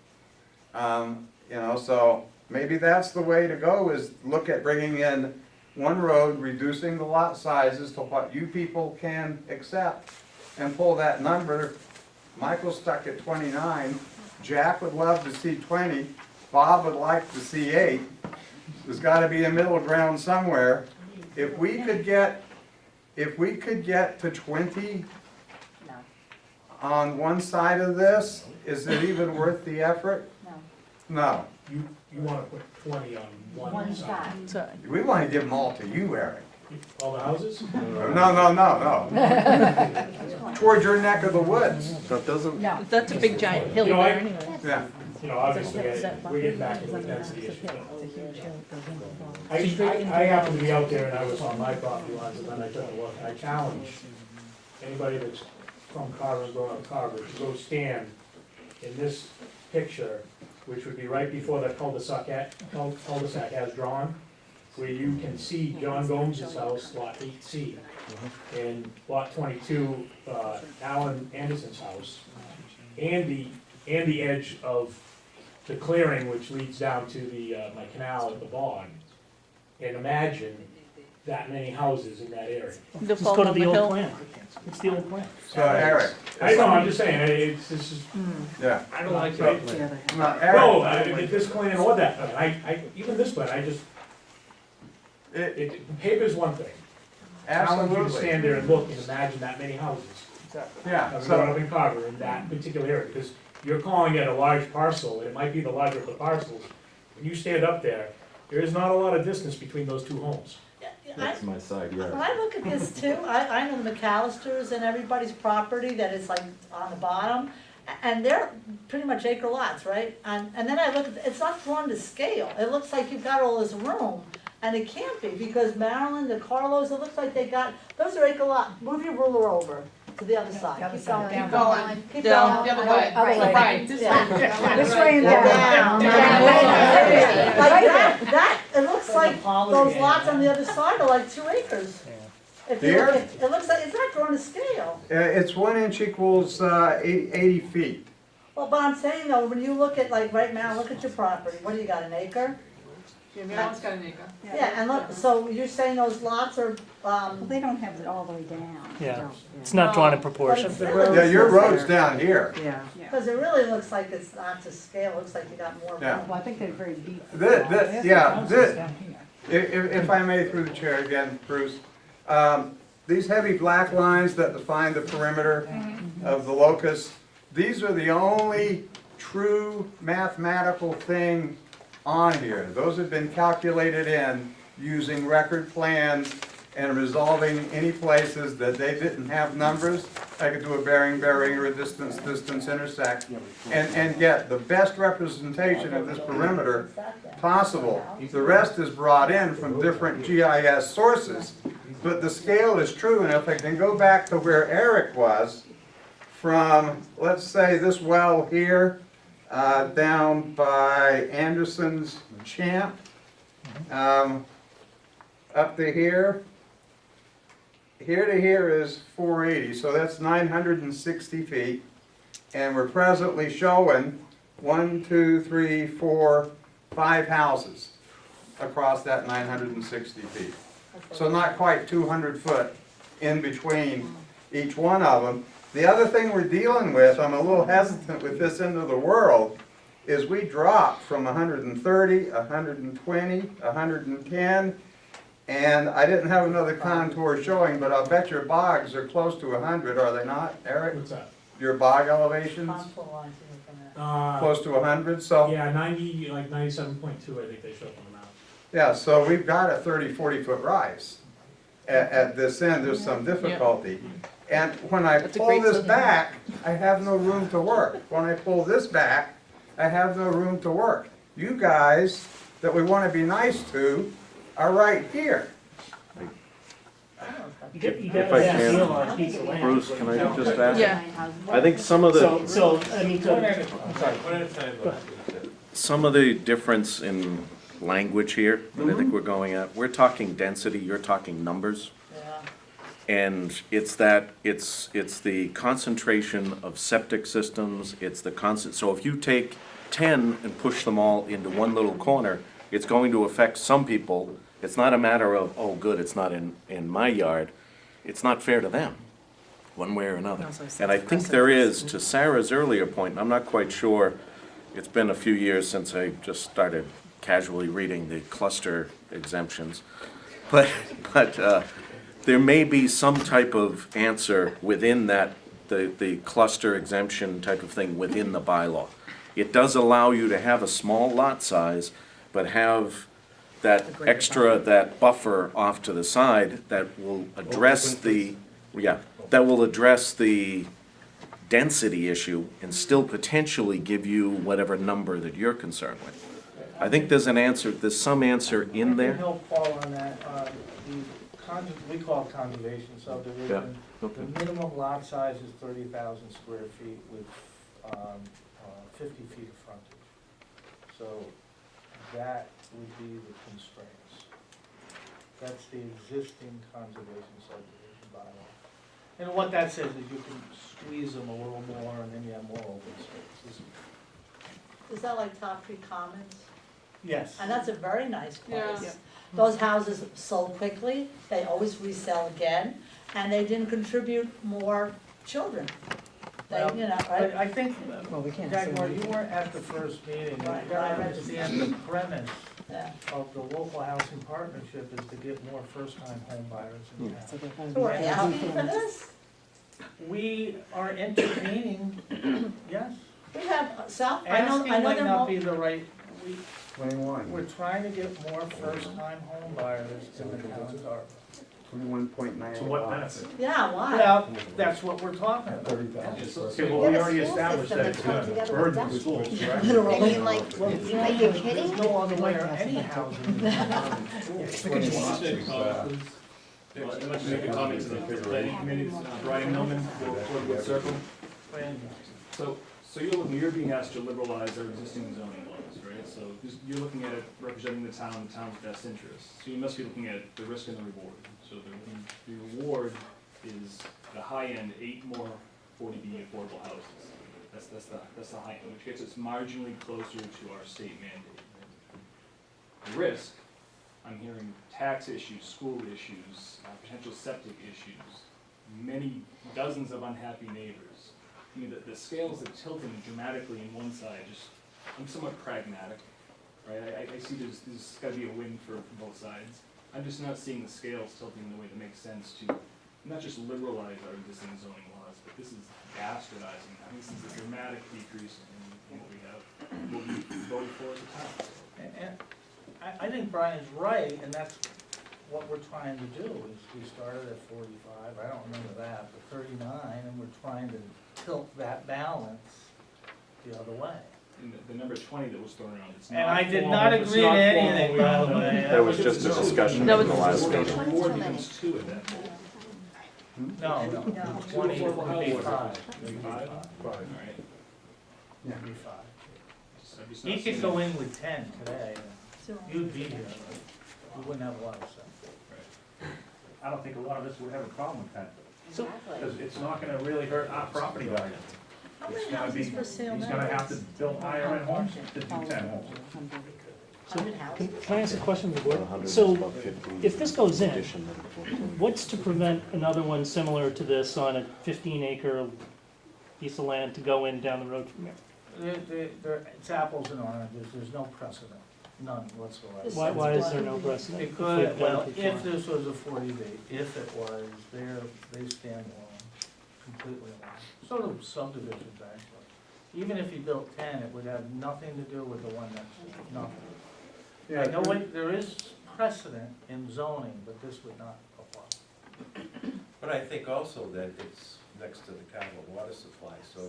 You know, so maybe that's the way to go, is look at bringing in one road, reducing the lot sizes to what you people can accept, and pull that number. Michael's stuck at 29, Jack would love to see 20, Bob would like to see 8. There's gotta be a middle ground somewhere. If we could get to 20 on one side of this, is it even worth the effort? No. You wanna put 20 on one side. So, We wanna give them all to you, Eric. All the houses? No. Toward your neck of the woods. That doesn't, that's a big giant hill You know, there I- anyway. Yeah. You know, obviously, we're getting back to the density issue. I happened to be out there and I was on my property lines and then I took a look and I challenge anybody that's from Carver and growing up Carver to go stand in this picture, which would be right before the cul-de-sac as drawn, where you can see John Gomes' house, lot 8C, and lot 22, Alan Anderson's house, and the edge of the clearing which leads down to the, my canal at the bog. And imagine that many houses in that area. Just go to the old plan. It's the old plan. So Eric. I know, I'm just saying, this is, Yeah. I don't like that plan. Now, No, Eric, this plan or that plan, even this plan, paper's one thing. Challenge you to absolutely. stand there and look and imagine that many houses. Yeah, Growing so, up in Carver in that particular area, because you're calling it a large parcel, and it might be the larger of the parcels. When you stand up there, there is not a lot of distance between those two homes. That's my side When yard. I look at this too, I know the McAllisters and everybody's property that is like on the bottom, and they're pretty much acre lots, right? And then I look at, it's not drawn to scale, it looks like you've got all this room, and it can't be, because Maryland, the Carlos, it looks like they got, those are acre lots. Move your ruler over to the other side, keep going, keep going, keep Down. going. The other way. Right. Yeah. This way and down. Like that, it looks like those lots on the other side are like 2 acres. If you look at, it looks like, it's not drawn to scale. it's 1 inch equals 80 feet. Well, but I'm saying though, when you look at, like, right now, look at your property, what do you got, an acre? Yeah, Maryland's got an acre. Yeah, and look, so you're saying those lots are, They don't have it all the way down. Yeah. It's not drawn in proportion. Yeah, your road's down here. Yeah. because it really looks like it's not to scale, it looks like you got more. Yeah. Well, I think they're very deep. If I may, through the chair again, Bruce, these heavy black lines that define the perimeter of the locus, these are the only true mathematical thing on here. Those have been calculated in using record plans and resolving any places that they didn't have numbers. I could do a bearing, or a distance, intersect, and get the best representation of this perimeter possible. The rest is brought in from different GIS sources, but the scale is true, and if I can go back to where Eric was, from, let's say, this well here, down by Anderson's Champ, up to here to here is 480, so that's 960 feet. And we're presently showing 1, 2, 3, 4, 5 houses across that 960 feet. So not quite 200 foot in between each one of them. The other thing we're dealing with, I'm a little hesitant with this end of the world, is we dropped from 130, 120, 110, and I didn't have another contour showing, but I'll bet your bogs are close to 100, are they not, Eric? What's that? Your bog elevations, Contour lines you're looking at. close to 100, so, Yeah, 90, like 97.2, I think they show up on the map. yeah, so we've got a 30, 40-foot rise. At this end, there's some difficulty. And when I That's a pull great this solution. back, I have no room to work. When I pull this back, I have no room to work. You guys that we want to be nice to are right here. You get If I a can, deal on a piece of land. Bruce, can I just ask? Yeah. I think some of the, So, I mean, I'm sorry. some of the difference in language here that I think we're going at, we're talking density, you're talking numbers. Yeah. And it's the concentration of septic systems, so if you take 10 and push them all into one little corner, it's going to affect some people. It's not a matter of, oh, good, it's not in my yard. It's not fair to them, one way or another. Also sets And I think there precedents. is, to Sarah's earlier point, and I'm not quite sure, it's been a few years since I just started casually reading the cluster exemptions. But there may be some type of answer within that, the cluster exemption type of thing within the bylaw. It does allow you to have a small lot size, but have that extra, that buffer off to the side that will address the density issue and still potentially give you whatever number that you're concerned with. I think there's some answer in I there. can help Paul on that. We call it conservation subdivision. Okay. The minimum lot size is 30,000 square feet with 50 feet of frontage. So that would be the constraints. That's the existing conservation subdivision bylaw. And what that says is you can squeeze them a little more and then you have more open spaces. Is that like Top Tree Commons? Yes. And that's a very nice place. Yeah. Those houses sold quickly, they always resell again, and they didn't contribute more children. They, Well, you know, right? I think, Well, we can't Jaguar, say you weren't at the first meeting. Right, You gotta I read the understand the premise Yeah. of the local housing partnership is to get more first-time home buyers in town. So they're gonna So we're be asking two for families. this? We are entertaining, yes. We have South, I Asking know might they're not more, be the right, we, 21. we're trying to get more first-time home buyers in the town of Dartmouth. 21.9. To what benefit? yeah, why? Well, that's what we're talking about. 30,000. Okay, well, we already established that it's gonna burden the schools, correct? I mean, like, are you kidding? There's no other way or any housing. in the town. I'd like to make a comment to the planning committee, Brian Millman, Woodwood Circle. So you're being asked to liberalize our existing zoning laws, right? So you're looking at it representing the town's best interests. So you must be looking at the risk and the reward. So the reward is the high end, 8 more 40B affordable houses. That's the high end, which gets us marginally closer to our state mandate. The risk, I'm hearing tax issues, school issues, potential septic issues, many dozens of unhappy neighbors. I mean, the scales are tilting dramatically in one side. I'm somewhat pragmatic, right? I see there's got to be a win for both sides. I'm just not seeing the scales tilting in the way that makes sense to not just liberalize our existing zoning laws, but this is bastardizing them. This is a dramatic decrease in what we have, what we voted for as a town. And I think Brian's right, and that's what we're trying to do, is we started at 45, I don't remember that, but 39, and we're trying to tilt that balance the other way. And the number 20 that was thrown around, it's And not I did formal, not it's agree not to formal, anything, we by all the know. way. That was just a discussion No, in the last The meeting. reward becomes 2 at that point. No, No. 20 would be 5. Maybe 5? All right. Would be 5. I'm just not You seeing could go it. in with 10 today, and you'd be here, but you wouldn't have a lot of sense. I don't think a lot of us would have a problem with that, So, because it's not gonna really hurt our property value. How It's many gonna be, houses for sale he's now? gonna have to build higher end homes to do 10 homes. 100 houses? can I ask a question to the board? So, if this goes in, what's to prevent another one similar to this on a 15-acre piece of land to go in down the road from here? It's apples and oranges, there's no precedent, none whatsoever. Why is there no precedent? It if could, we've done well, it if before? this was a 40B, if it was, they stand alone, completely alone. So do subdivisions, actually. Even if you built 10, it would have nothing to do with the one next to it, nothing. Yeah, I know there is precedent in zoning, but this would not apply. But I think also that it's next to the Carver water supply, so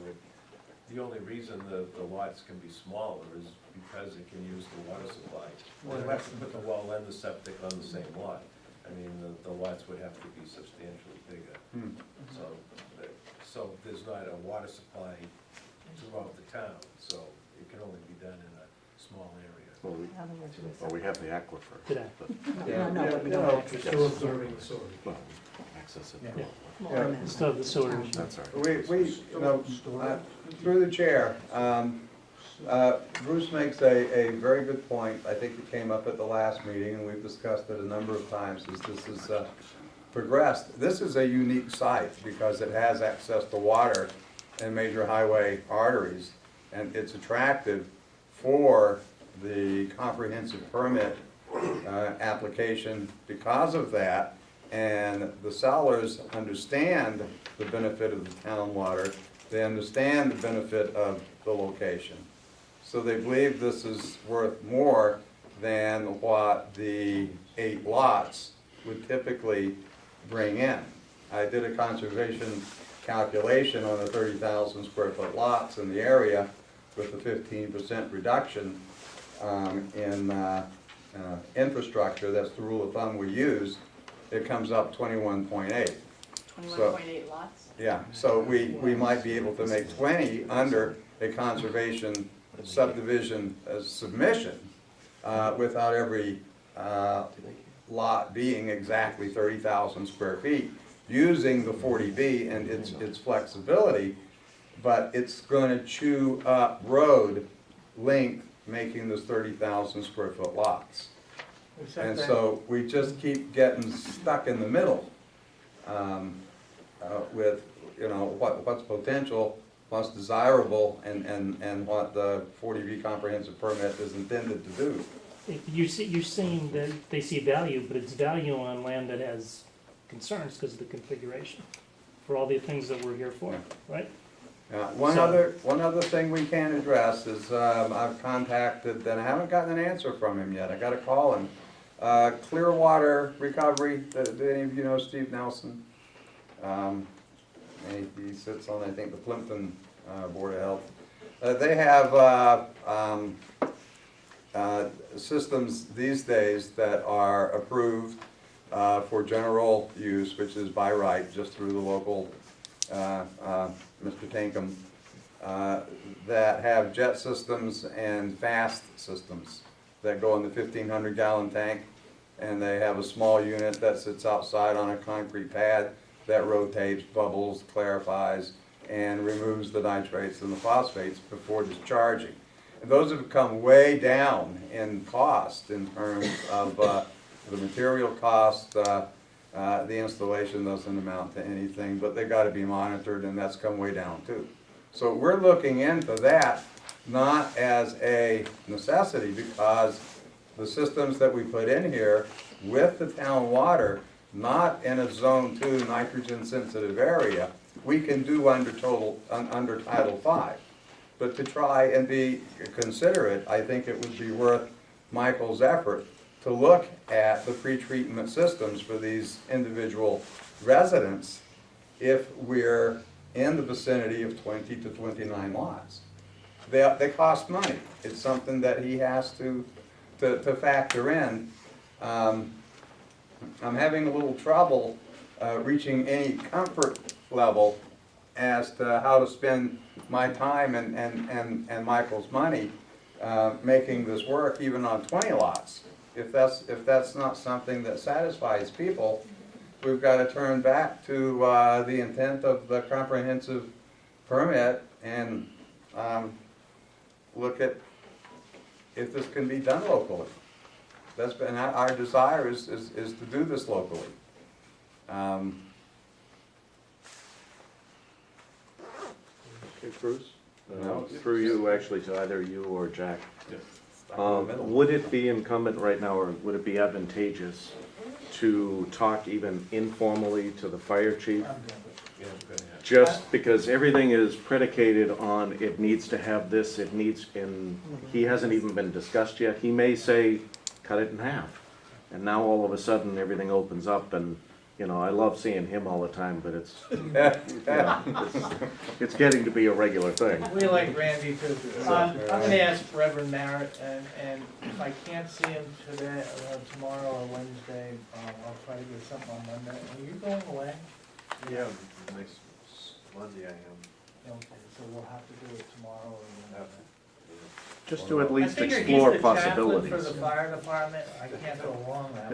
the only reason the lots can be smaller is because it can use the water supply. Well, You have to put the well and the septic on the same lot. I mean, the lots would have to be substantially bigger. So there's not a water supply throughout the town, so it can only be done in a small area. Well, we have the aquifer. Today. No, but we don't. Still observing the soil. access it. Yeah. Yeah. Still the sewer. That's all right. We, you know, through the chair, Bruce makes a very good point. I think it came up at the last meeting, and we've discussed it a number of times, as this is progressed. This is a unique site because it has access to water and major highway arteries, and it's attractive for the comprehensive permit application because of that. And the sellers understand the benefit of the town water, they understand the benefit of the location. So they believe this is worth more than what the 8 lots would typically bring in. I did a conservation calculation on the 30,000 square foot lots in the area with the 15% reduction in infrastructure. That's the rule of thumb we use. It comes up 21.8. 21.8 lots? Yeah, so we might be able to make 20 under a conservation subdivision submission without every lot being exactly 30,000 square feet, using the 40B and its flexibility, but it's going to chew up road length, making those 30,000 square foot lots. And so we just keep getting stuck in the middle with, you know, what's potential, what's desirable, and what the 40B comprehensive permit is intended to do. You're saying that they see value, but it's value on land that has concerns because of the configuration, for all the things that we're here for, right? One other thing we can address is, I've contacted, and I haven't gotten an answer from him yet, I gotta call him. Clearwater Recovery, do any of you know Steve Nelson? He sits on, I think, the Plymouth Board of Health. They have systems these days that are approved for general use, which is by right, just through the local Mr. Tankum, that have jet systems and fast systems that go in the 1,500 gallon tank, and they have a small unit that sits outside on a concrete pad that rotates, bubbles, clarifies, and removes the nitrates and the phosphates before discharging. And those have come way down in cost in terms of the material cost. The installation doesn't amount to anything, but they've got to be monitored, and that's come way down too. So we're looking into that not as a necessity, because the systems that we put in here with the town water, not in a zone 2 nitrogen sensitive area, we can do under Title 5. But to try and be considerate, I think it would be worth Michael's effort to look at the pretreatment systems for these individual residents if we're in the vicinity of 20 to 29 lots. They cost money. It's something that he has to factor in. I'm having a little trouble reaching any comfort level as to how to spend my time and Michael's money making this work, even on 20 lots. If that's not something that satisfies people, we've got to turn back to the intent of the comprehensive permit and look at if this can be done locally. That's been our desire is to do this locally. Okay, Bruce? No. Through you, actually, to either you or Jack. Yes. Would it be incumbent right now, or would it be advantageous to talk even informally to the fire chief? I'm good. Yeah, I'm gonna have. Just because everything is predicated on it needs to have this, it needs, and he hasn't even been discussed yet. He may say, cut it in half. And now all of a sudden, everything opens up, and, you know, I love seeing him all the time, but it's, you know, it's getting to be a regular thing. We like Randy too. I'm gonna ask Reverend Merritt, and if I can't see him today, tomorrow or Wednesday, I'll try to get something on Monday. Are you going away? Yeah, next Monday I am. Okay, so we'll have to do it tomorrow or Wednesday. Just to at least I figure explore he's the chaplain possibilities. for the fire department, I can't go wrong that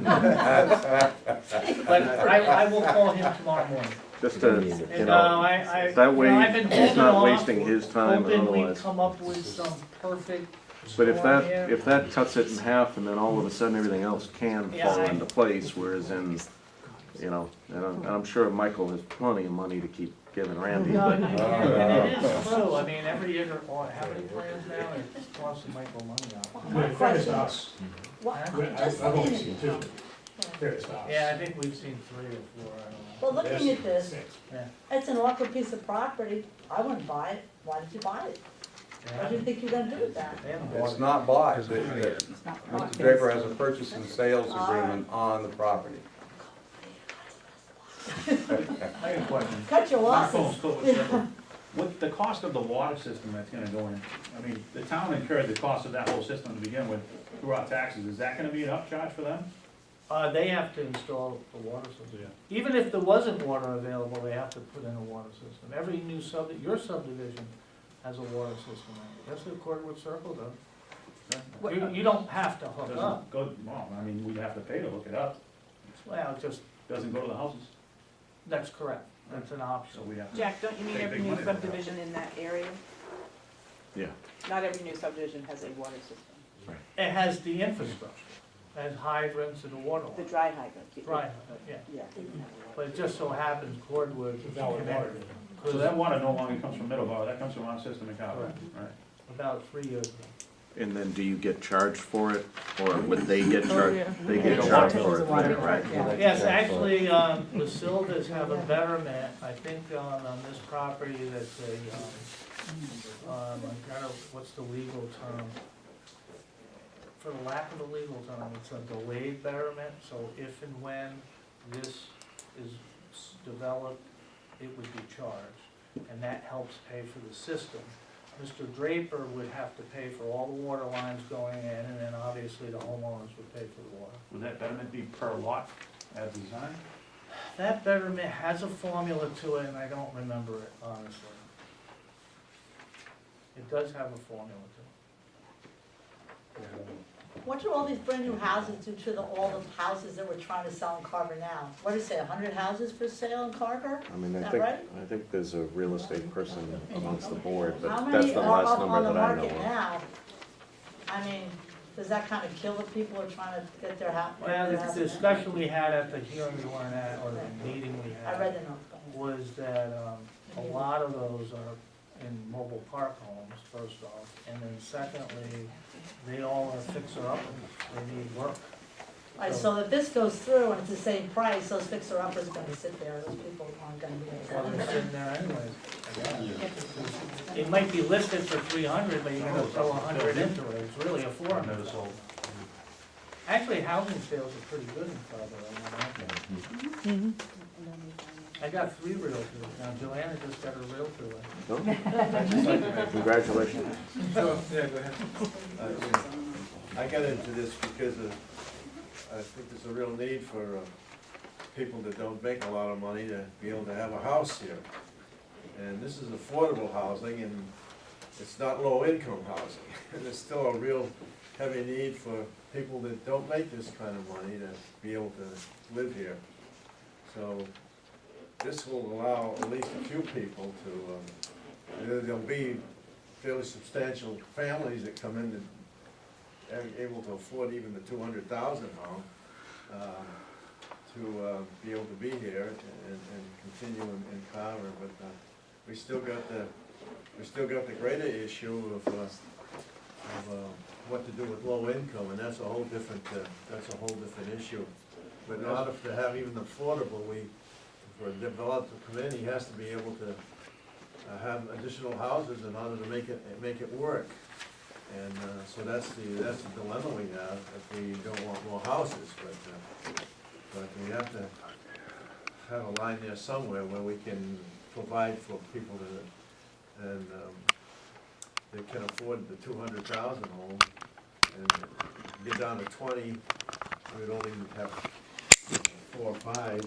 way. But I will call him tomorrow morning. Just to, And, I, that you way know, I've been he's holding not off, wasting his time and hoping we'd otherwise. come up with some perfect But if storm that, here. if that cuts it in half and then all of a sudden everything else can Yeah, fall I- into place, whereas in, you know, and I'm sure Michael has plenty of money to keep giving Randy. No, but- and it is true, I mean, every year, how many plans now, it's costing Michael money out. I mean, fairness to us, What, just I've only looking seen at, two, fairness to us. Yeah, I think we've seen 3 or 4, I don't know. well, looking at this, Six. it's an awkward piece of property, I wouldn't buy it, why did you buy it? What do you think you're gonna do with that? They haven't bought It's it. not bought. Mr. Draper has a purchase and sales agreement on the property. I got a question. Cut your My losses. phone's totally separate. What, the cost of the water system that's gonna go in, I mean, the town incurred the cost of that whole system to begin with through our taxes, is that gonna be an upcharge for them? They have to install the water system. Even if there wasn't water available, they have to put in a water system. Every new your subdivision has a water system in it. That's what Cordwood Circle does. You don't have to hook up. Doesn't go, well, I mean, we'd have to pay to look it up, Well, just, doesn't go to the houses, that's correct. That's an option. so we have to. Jack, don't you mean Big, every big new money. subdivision in that area? Yeah. Not every new subdivision has a water system. It has the infrastructure, it has hydrants and the water The line. dry hydrant. Right, yeah. Yeah. But it just so happens Cordwood is Valid water. connected. So that water no longer comes from Middleborough, that comes from our system in Carver, right? About 3 years ago. And then do you get charged for it, or would they get charged? They Yeah. get charged for it, right? Yes, actually, the Silvas have a betterment, I think, on this property that's I don't, what's the legal term? For the lack of a legal term, it's a delayed betterment, so if and when this is developed, it would be charged, and that helps pay for the system. Mr. Draper would have to pay for all the water lines going in, and then obviously the homeowners would pay for the water. Would that betterment be per lot as designed? That betterment has a formula to it, and I don't remember it, honestly. It does have a formula to it. What do all these brand new houses do to all the houses that we're trying to sell in Carver now? What do you say, 100 houses for sale in Carver? I mean, Is that right? I think there's a real estate person amongst the board, but How that's many the are last up number on the that I know market of. now? I mean, does that kind of kill the people who are trying to get their house? Well, the discussion we had at the hearing we weren't at, or the meeting we I read had, the note. was that a lot of those are in mobile park homes, first off, and then secondly, they all are fixer-uppers, they need work. All right, so if this goes through and it's the same price, those fixer-uppers are gonna sit there, those people aren't gonna be Well, they're able to. sitting there anyways. It might be listed for 300, but you're gonna throw 100 into it, it's really a 400 sold. Actually, housing sales are pretty good in Carver, I know. I got 3 realtors now, Joanna just got her realtor license. Congratulations. Yeah, go ahead. I got into this because I think there's a real need for people that don't make a lot of money to be able to have a house here. And this is affordable housing, and it's not low-income housing. And there's still a real heavy need for people that don't make this kind of money to be able to live here. So this will allow at least a few people to, there'll be fairly substantial families that come in that are able to afford even the 200,000 home, to be able to be here and continue in Carver. But we still got the greater issue of what to do with low income, and that's a whole different issue. But in order to have even affordable, for a developer to come in, he has to be able to have additional houses in order to make it work. And so that's the dilemma we have, if we don't want more houses, but we have to have a line there somewhere where we can provide for people that can afford the 200,000 home, and get down to 20, we'd only have 4 or 5.